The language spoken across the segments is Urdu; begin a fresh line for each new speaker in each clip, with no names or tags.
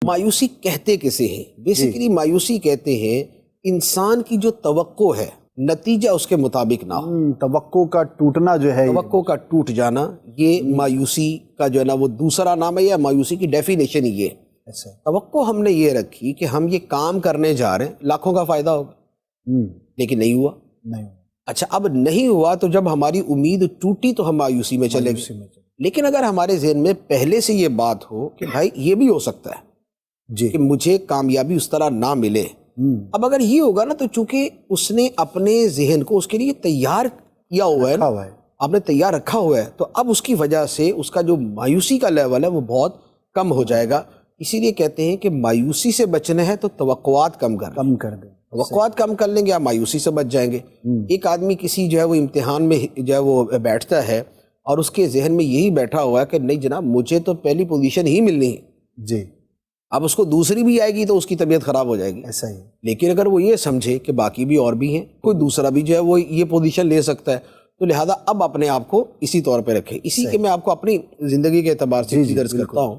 مایوسی کہتے کسے ہیں؟ بیسیکلی مایوسی کہتے ہیں انسان کی جو توقع ہے نتیجہ اس کے مطابق نہ ہو،
توقع کا ٹوٹنا جو ہے،
توقع کا ٹوٹ جانا، یہ مایوسی کا جو ہے نا وہ دوسرا نام ہے، یا مایوسی کی ڈیفینیشن یہ ہے۔
ایسا
توقع ہم نے یہ رکھی کہ ہم یہ کام کرنے جا رہے ہیں، لاکھوں کا فائدہ ہوگا، لیکن نہیں ہوا۔
نہیں
اچھا، اب نہیں ہوا تو جب ہماری امید ٹوٹی تو ہم مایوسی میں چلے گئے۔ لیکن اگر ہمارے ذہن میں پہلے سے یہ بات ہو کہ بھائی یہ بھی ہو سکتا ہے
جی
کہ مجھے کامیابی اس طرح نہ ملے، اب اگر یہ ہوگا نا تو چونکہ اس نے اپنے ذہن کو اس کے لیے تیار کیا ہوا ہے نا، آپ نے تیار رکھا ہوا ہے، تو اب اس کی وجہ سے اس کا جو مایوسی کا لیول ہے وہ بہت کم ہو جائے گا۔ اسی لیے کہتے ہیں کہ مایوسی سے بچنا ہے تو توقعات کم کر
دیں،
توقعات کم کر لیں گے، آپ مایوسی سے بچ جائیں گے۔ ایک آدمی کسی جو ہے وہ امتحان میں جو ہے وہ بیٹھتا ہے اور اس کے ذہن میں یہی بیٹھا ہوا ہے کہ نہیں جناب مجھے تو پہلی پوزیشن ہی ملنی ہے،
جی
اب اس کو دوسری بھی آئے گی تو اس کی طبیعت خراب ہو جائے گی۔
ایسا ہی۔
لیکن اگر وہ یہ سمجھے کہ باقی بھی اور بھی ہیں، کوئی دوسرا بھی جو ہے وہ یہ پوزیشن لے سکتا ہے، تو لہٰذا اب اپنے آپ کو اسی طور پہ رکھے۔ اسی کے میں آپ کو اپنی زندگی کے اعتبار سے درج کرتا ہوں،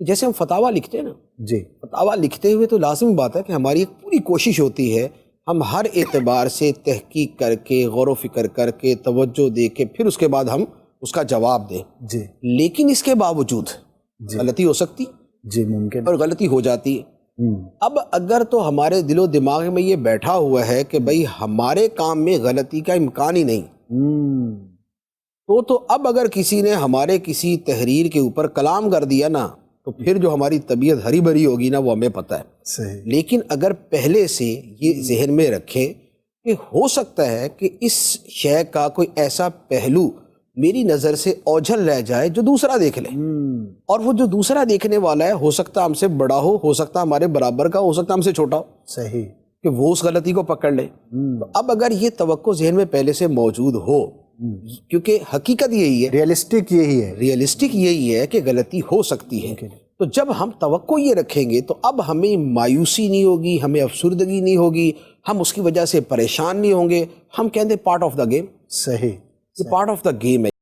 جیسے ہم فتاویٰ لکھتے ہیں نا،
جی
فتاویٰ لکھتے ہوئے تو لازمی بات ہے کہ ہماری ایک پوری کوشش ہوتی ہے ہم ہر اعتبار سے تحقیق کر کے، غور و فکر کر کے، توجہ دے کے پھر اس کے بعد ہم اس کا جواب دیں۔
جی
لیکن اس کے باوجود غلطی ہو سکتی،
جی ممکن،
اور غلطی ہو جاتی ہے۔ اب اگر تو ہمارے دل و دماغ میں یہ بیٹھا ہوا ہے کہ بھئی ہمارے کام میں غلطی کا امکان ہی نہیں، تو اب اگر کسی نے ہمارے کسی تحریر کے اوپر کلام کر دیا نا تو پھر جو ہماری طبیعت ہری بھری ہوگی نا وہ ہمیں پتہ ہے۔
صحیح۔
لیکن اگر پہلے سے یہ ذہن میں رکھیں کہ ہو سکتا ہے کہ اس شے کا کوئی ایسا پہلو میری نظر سے اوجھل رہ جائے جو دوسرا دیکھ لے، اور وہ جو دوسرا دیکھنے والا ہے ہو سکتا ہے ہم سے بڑا ہو سکتا ہے ہمارے برابر کا، ہو سکتا ہے ہم سے چھوٹا ہو،
صحیح،
کہ وہ اس غلطی کو پکڑ لے۔ اب اگر یہ توقع ذہن میں پہلے سے موجود ہو، کیونکہ حقیقت یہی ہے،
ریئلسٹک
یہی ہے کہ غلطی ہو سکتی ہے، تو جب ہم توقع یہ رکھیں گے تو اب ہمیں مایوسی نہیں ہوگی، ہمیں افسردگی نہیں ہوگی، ہم اس کی وجہ سے پریشان نہیں ہوں گے، ہم کہیں گے پارٹ آف دا گیم۔
صحیح،
یہ پارٹ آف دا گیم ہے۔